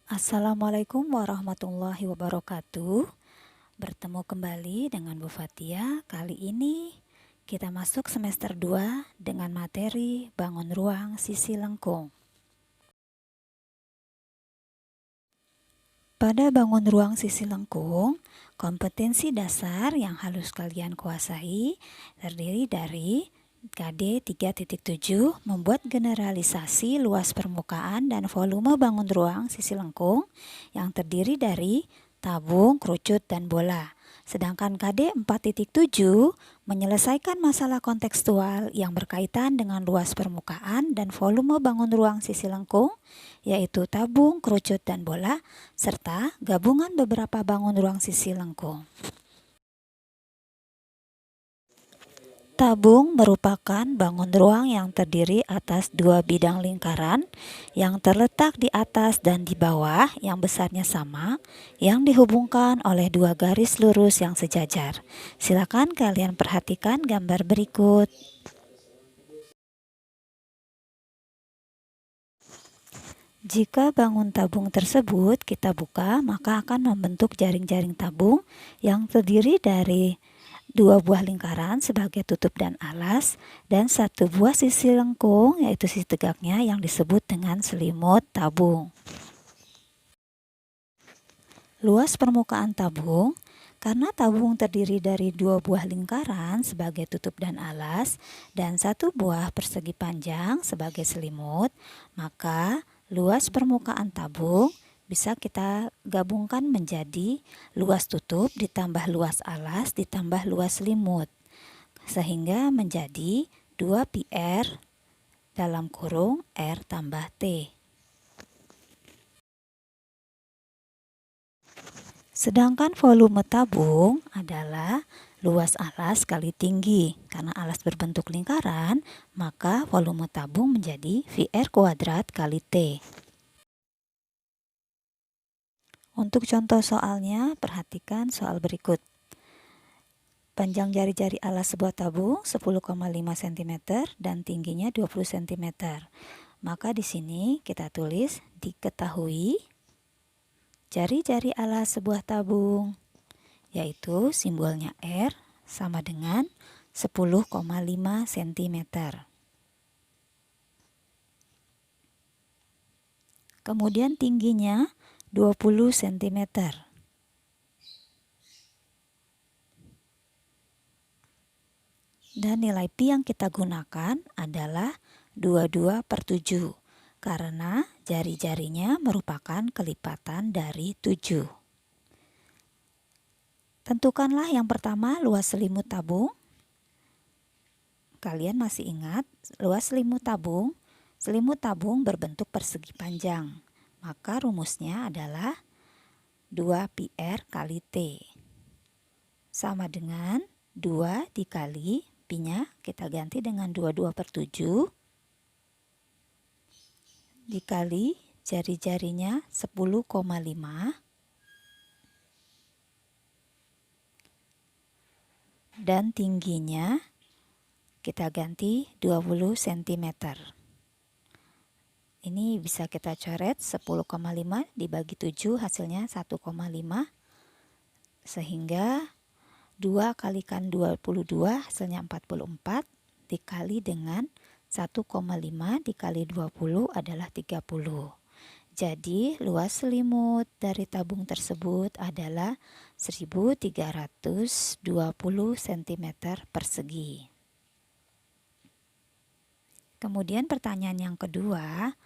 Assalamualaikum warahmatullahi wabarakatuh. Bertemu kembali dengan Bu Fatia. Kali ini kita masuk semester 2 dengan materi bangun ruang sisi lengkung. Pada bangun ruang sisi lengkung, kompetensi dasar yang harus kalian kuasai terdiri dari KD 3.7 membuat generalisasi luas permukaan dan volume bangun ruang sisi lengkung yang terdiri dari tabung, kerucut, dan bola. Sedangkan KD 4.7 menyelesaikan masalah kontekstual yang berkaitan dengan luas permukaan dan volume bangun ruang sisi lengkung, yaitu tabung, kerucut, dan bola, serta gabungan beberapa bangun ruang sisi lengkung. Tabung merupakan bangun ruang yang terdiri atas dua bidang lingkaran yang terletak di atas dan di bawah yang besarnya sama, yang dihubungkan oleh dua garis lurus yang sejajar. Silakan kalian perhatikan gambar berikut. Jika bangun tabung tersebut kita buka, maka akan membentuk jaring-jaring tabung yang terdiri dari dua buah lingkaran sebagai tutup dan alas, dan satu buah sisi lengkung yaitu sisi tegaknya yang disebut dengan selimut tabung. Luas permukaan tabung, karena tabung terdiri dari dua buah lingkaran sebagai tutup dan alas dan satu buah persegi panjang sebagai selimut, maka luas permukaan tabung bisa kita gabungkan menjadi luas tutup ditambah luas alas ditambah luas selimut, sehingga menjadi 2πr dalam kurung R tambah T. Sedangkan volume tabung adalah luas alas kali tinggi. Karena alas berbentuk lingkaran, maka volume tabung menjadi VR kuadrat kali T. Untuk contoh soalnya, perhatikan soal berikut. Panjang jari-jari alas sebuah tabung 10,5 cm dan tingginya 20 cm. Maka di sini kita tulis diketahui jari-jari alas sebuah tabung, yaitu simbolnya R sama dengan 10,5 cm. Kemudian tingginya 20 cm. Dan nilai pi yang kita gunakan adalah 22/7 karena jari-jarinya merupakan kelipatan dari 7. Tentukanlah yang pertama luas selimut tabung. Kalian masih ingat luas selimut tabung berbentuk persegi panjang. Maka rumusnya adalah 2πr kali T sama dengan 2 dikali pi-nya kita ganti dengan 22/7 dikali jari-jarinya 10,5 dan tingginya kita ganti 20 cm. Ini bisa kita coret 10,5 dibagi 7 hasilnya 1,5, sehingga 2 kalikan 22 hasilnya 44 dikali dengan 1,5 dikali 20 adalah 30. Jadi luas selimut dari tabung tersebut adalah 1320 cm persegi. Kemudian pertanyaan yang kedua,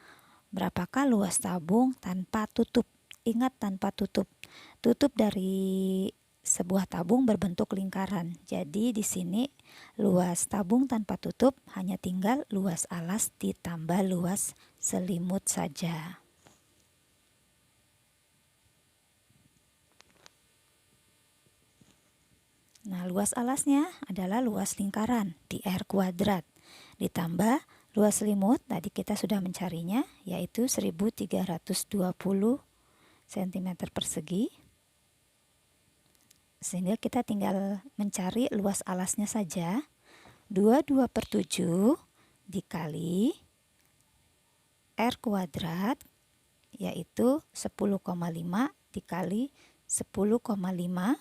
berapakah luas tabung tanpa tutup? Ingat tanpa tutup. Tutup dari sebuah tabung berbentuk lingkaran. Jadi di sini luas tabung tanpa tutup hanya tinggal luas alas ditambah luas selimut saja. Nah, luas alasnya adalah luas lingkaran di R kuadrat ditambah luas selimut, tadi kita sudah mencarinya, yaitu 1320 cm persegi. Sehingga kita tinggal mencari luas alasnya saja. 22/7 dikali R kuadrat yaitu 10,5 dikali 10,5,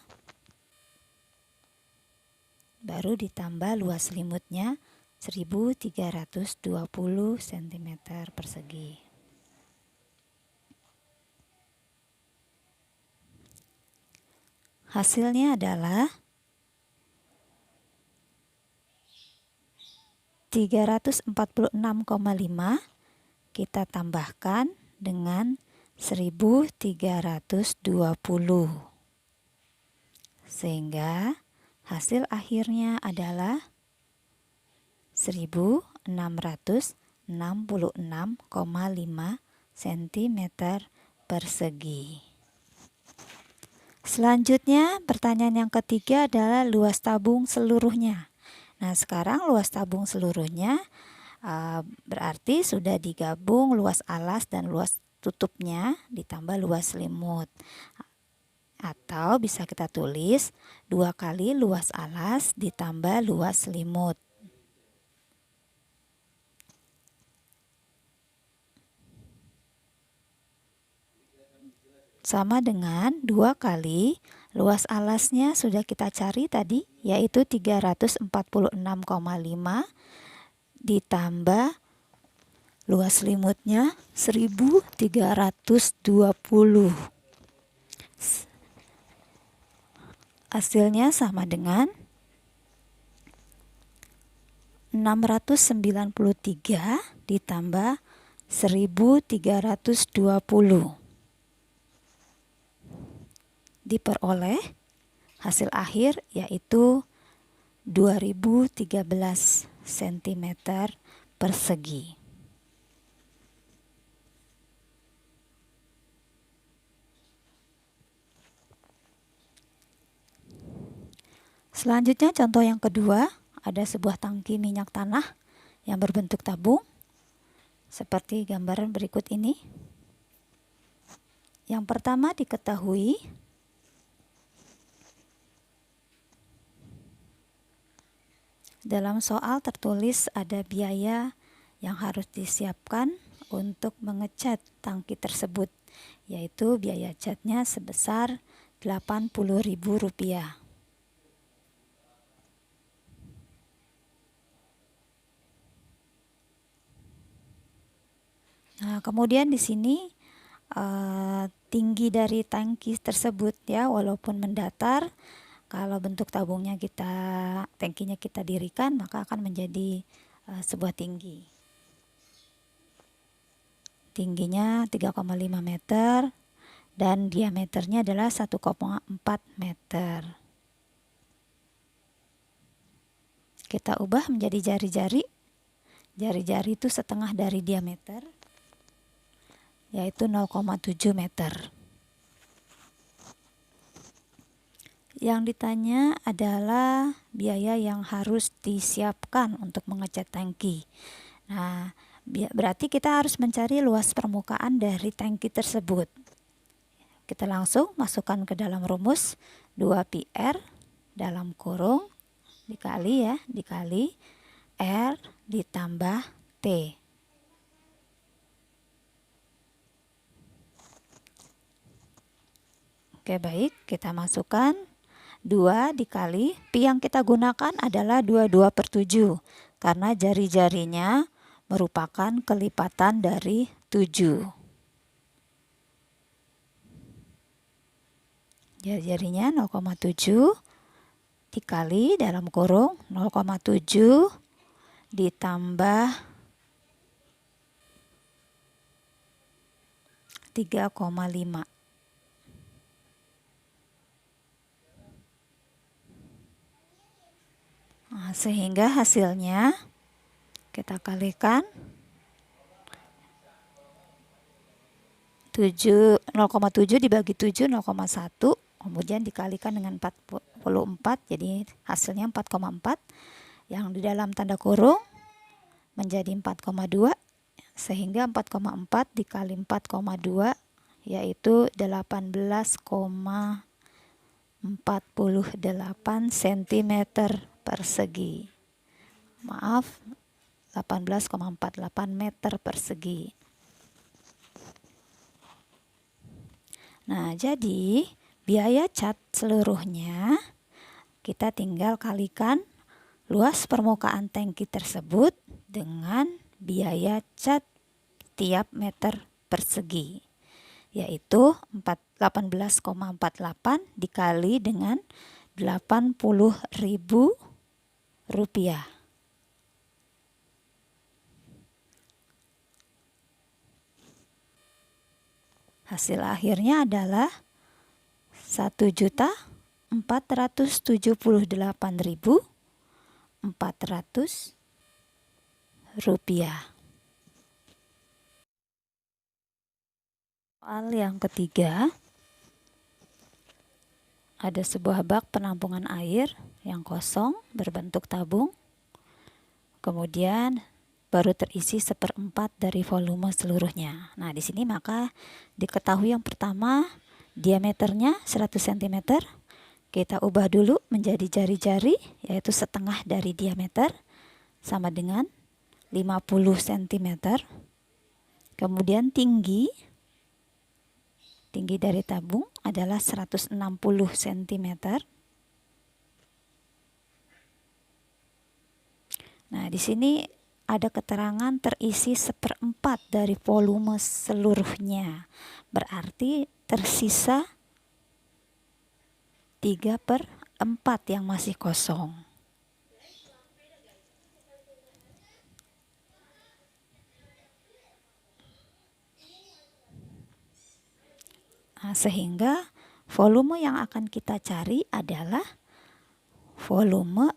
baru ditambah luas selimutnya 1320 cm persegi. Hasilnya adalah 346,5 kita tambahkan dengan 1320, sehingga hasil akhirnya adalah 1666,5 cm persegi. Selanjutnya, pertanyaan yang ketiga adalah luas tabung seluruhnya. Nah, sekarang luas tabung seluruhnya berarti sudah digabung luas alas dan luas tutupnya ditambah luas selimut. Atau bisa kita tulis 2 kali luas alas ditambah luas selimut. Sama dengan 2 kali luas alasnya sudah kita cari tadi, yaitu 346,5 ditambah luas selimutnya 1320. Hasilnya sama dengan 693 ditambah 1320. Diperoleh hasil akhir yaitu 2013 cm persegi. Selanjutnya contoh yang kedua, ada sebuah tangki minyak tanah yang berbentuk tabung seperti gambaran berikut ini. Yang pertama diketahui dalam soal tertulis ada biaya yang harus disiapkan untuk mengecat tangki tersebut, yaitu biaya catnya sebesar Rp80.000. Nah, kemudian di sini tinggi dari tangki tersebut ya, walaupun mendatar, kalau bentuk tabungnya tangkinya kita dirikan, maka akan menjadi sebuah tinggi. Tingginya 3,5 meter dan diameternya adalah 1,4 meter. Kita ubah menjadi jari-jari. Jari-jari itu setengah dari diameter, yaitu 0,7 meter. Yang ditanya adalah biaya yang harus disiapkan untuk mengecat tangki. Nah, berarti kita harus mencari luas permukaan dari tangki tersebut. Kita langsung masukkan ke dalam rumus 2πr dalam kurung dikali R ditambah T. Oke, baik, kita masukkan 2 dikali, pi yang kita gunakan adalah 22/7 karena jari-jarinya merupakan kelipatan dari 7. Jari-jarinya 0,7 dikali dalam kurung 0,7 ditambah 3,5. Nah, sehingga hasilnya kita kalikan 0,7 dibagi 7 0,1, kemudian dikalikan dengan 44, jadi hasilnya 4,4, yang di dalam tanda kurung menjadi 4,2, sehingga 4,4 dikali 4,2 yaitu 18,48 cm persegi. Maaf, 18,48 meter persegi. Nah, jadi biaya cat seluruhnya kita tinggal kalikan luas permukaan tangki tersebut dengan biaya cat tiap meter persegi, yaitu 18,48 dikali dengan Rp80.000. Hasil akhirnya adalah Rp1.478.400. Soal yang ketiga, ada sebuah bak penampungan air yang kosong berbentuk tabung, kemudian baru terisi 1/4 dari volume seluruhnya. Nah, di sini maka diketahui yang pertama diameternya 100 cm. Kita ubah dulu menjadi jari-jari, yaitu setengah dari diameter sama dengan 50 cm. Kemudian tinggi dari tabung adalah 160 cm. Nah, di sini ada keterangan terisi 1/4 dari volume seluruhnya. Berarti tersisa 3/4 yang masih kosong. Nah, sehingga volume yang akan kita cari adalah volume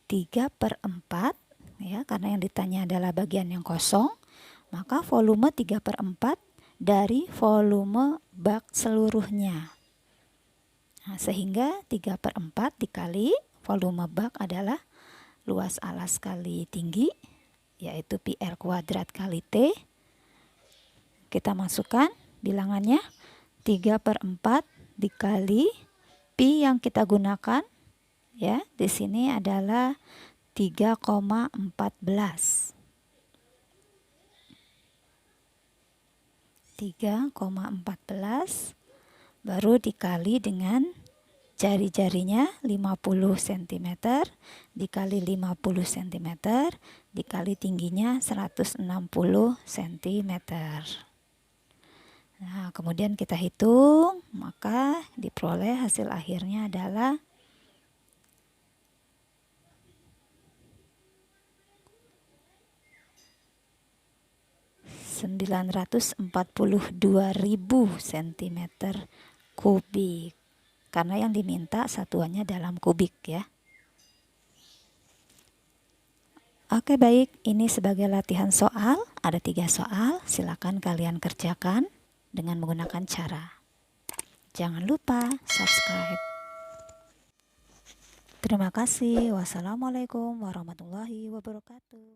3/4, ya, karena yang ditanya adalah bagian yang kosong, maka volume 3/4 dari volume bak seluruhnya. Nah, sehingga 3/4 dikali volume bak adalah luas alas kali tinggi, yaitu pi R kuadrat kali T. Kita masukkan bilangannya 3/4 dikali pi yang kita gunakan, ya, di sini adalah 3,14. 3,14 baru dikali dengan jari-jarinya 50 cm dikali 50 cm dikali tingginya 160 cm. Nah, kemudian kita hitung, maka diperoleh hasil akhirnya adalah 942.000 cm kubik. Karena yang diminta satuannya dalam kubik, ya. Oke, baik, ini sebagai latihan soal, ada 3 soal, silakan kalian kerjakan dengan menggunakan cara. Jangan lupa subscribe. Terima kasih. Wassalamualaikum warahmatullahi wabarakatuh.